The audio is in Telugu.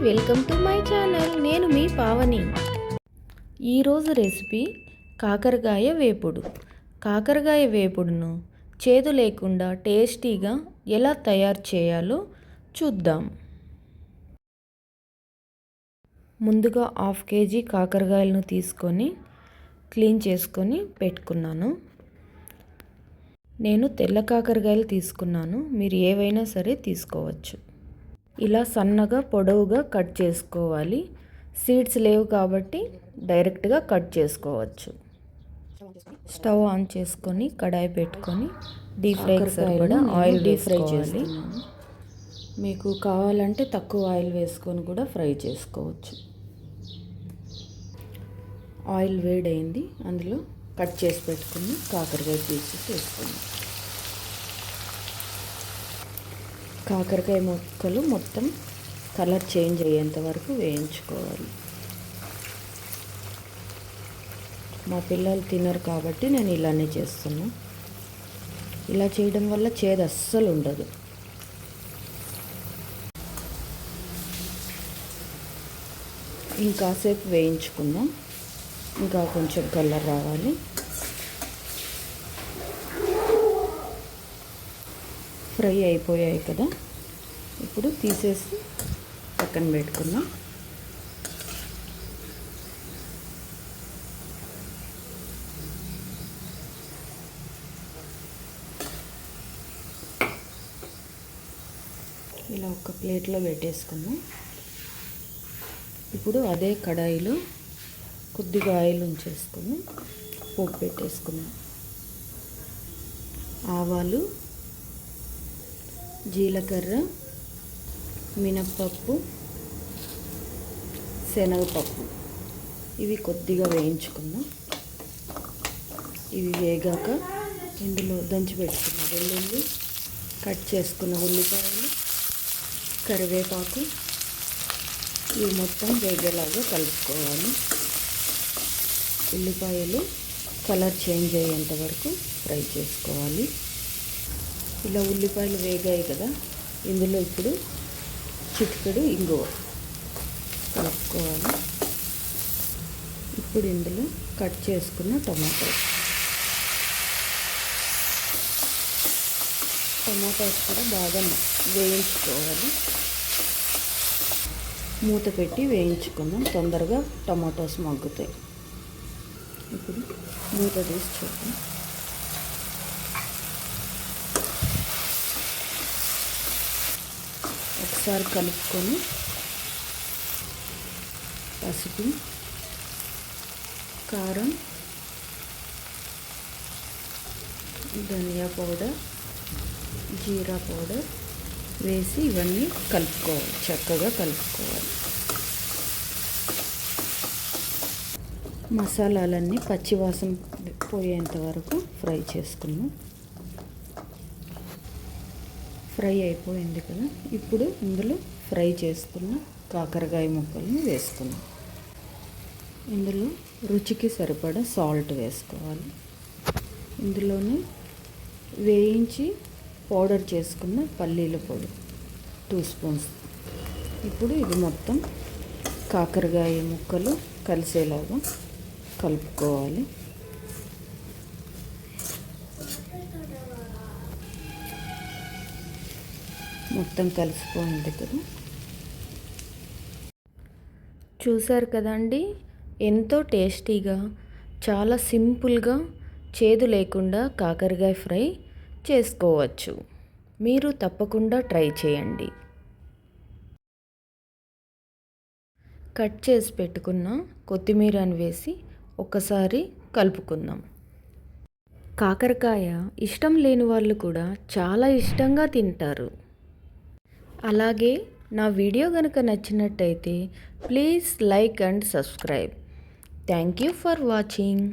Welcome to my channel. నేను మీ పావని. ఈరోజు రెసిపీ కాకరకాయ వేపుడు. కాకరకాయ వేపుడును చేదు లేకుండా టేస్టీగా ఎలా తయారు చేయాలో చూద్దాం. ముందుగా 1/2 kg కాకరకాయలను తీసుకొని క్లీన్ చేసుకొని పెట్టుకున్నాను. నేను తెల్ల కాకరకాయలు తీసుకున్నాను, మీరు ఏవైనా సరే తీసుకోవచ్చు. ఇలా సన్నగా పొడవుగా కట్ చేసుకోవాలి. సీడ్స్ లేవు కాబట్టి డైరెక్ట్గా కట్ చేసుకోవచ్చు. స్టవ్ ఆన్ చేసుకొని కడాయి పెట్టుకొని డీప్ ఫ్రైకి సరిపడా ఆయిల్ డీప్ ఫ్రై చేసుకోవాలి. మీకు కావాలంటే తక్కువ ఆయిల్ వేసుకొని కూడా ఫ్రై చేసుకోవచ్చు. ఆయిల్ వేడైంది, అందులో కట్ చేసి పెట్టుకుని కాకరకాయ పీసెస్ వేసుకుందాం. కాకరకాయ ముక్కలు మొత్తం కలర్ చేంజ్ అయ్యేంత వరకు వేయించుకోవాలి. మా పిల్లలు తినరు కాబట్టి నేను ఇలానే చేస్తున్నా. ఇలా చేయడం వల్ల చేదు అస్సలు ఉండదు. ఇంకాసేపు వేయించుకుందాం, ఇంకా కొంచెం కలర్ రావాలి. ఫ్రై అయిపోయాయి కదా, ఇప్పుడు తీసేసి పక్కన పెట్టుకుందాం. ఇలా ఒక ప్లేట్లో పెట్టేసుకుందాం. ఇప్పుడు అదే కడాయిలో కొద్దిగా ఆయిల్ ఉంచేసుకొని పోపు పెట్టేసుకుందాం. ఆవాలు, జీలకర్ర, మినప్పప్పు, శనగపప్పు ఇవి కొద్దిగా వేయించుకుందాం. ఇవి వేగాక ఇందులో దంచి పెట్టుకున్న వెల్లుల్లి, కట్ చేసుకున్న ఉల్లిపాయలు, కరివేపాకు ఇవి మొత్తం వేగేలాగా కలుపుకోవాలి. ఉల్లిపాయలు కలర్ చేంజ్ అయ్యేంత వరకు ఫ్రై చేసుకోవాలి. ఇలా ఉల్లిపాయలు వేగాయి కదా, ఇందులో ఇప్పుడు చిటికెడు ఇంగువ కలుపుకోవాలి. ఇప్పుడు ఇందులో కట్ చేసుకున్న టమాటాస్ కూడా బాగా వేయించుకోవాలి. మూత పెట్టి వేయించుకుందాం, తొందరగా టమాటాస్ మగ్గుతాయి. ఇప్పుడు మూత తీసి చూద్దాం. ఒకసారి కలుపుకొని పసుపు, కారం, ధనియా పౌడర్, జీరా పౌడర్ వేసి ఇవన్నీ కలుపుకోవాలి, చక్కగా కలుపుకోవాలి. మసాలాలన్నీ పచ్చివాసన పోయేంత వరకు ఫ్రై చేసుకున్నాం. ఫ్రై అయిపోయింది కదా, ఇప్పుడు ఇందులో ఫ్రై చేసుకున్న కాకరకాయ ముక్కల్ని వేసుకున్నాం. ఇందులో రుచికి సరిపడా సాల్ట్ వేసుకోవాలి. ఇందులోనే వేయించి పౌడర్ చేసుకున్న పల్లీల పొడి 2 స్పూన్స్. ఇప్పుడు ఇది మొత్తం కాకరకాయ ముక్కలు కలిసేలాగా కలుపుకోవాలి. మొత్తం కలిసిపోయింది కదా. చూసారు కదండి, ఎంతో టేస్టీగా, చాలా సింపుల్గా, చేదు లేకుండా కాకరకాయ ఫ్రై చేసుకోవచ్చు. మీరు తప్పకుండా ట్రై చేయండి. కట్ చేసి పెట్టుకున్న కొత్తిమీరని వేసి ఒకసారి కలుపుకుందాం. కాకరకాయ ఇష్టం లేని వాళ్ళు కూడా చాలా ఇష్టంగా తింటారు. అలాగే నా వీడియో కనుక నచ్చినట్టయితే please like and subscribe. Thank you for watching.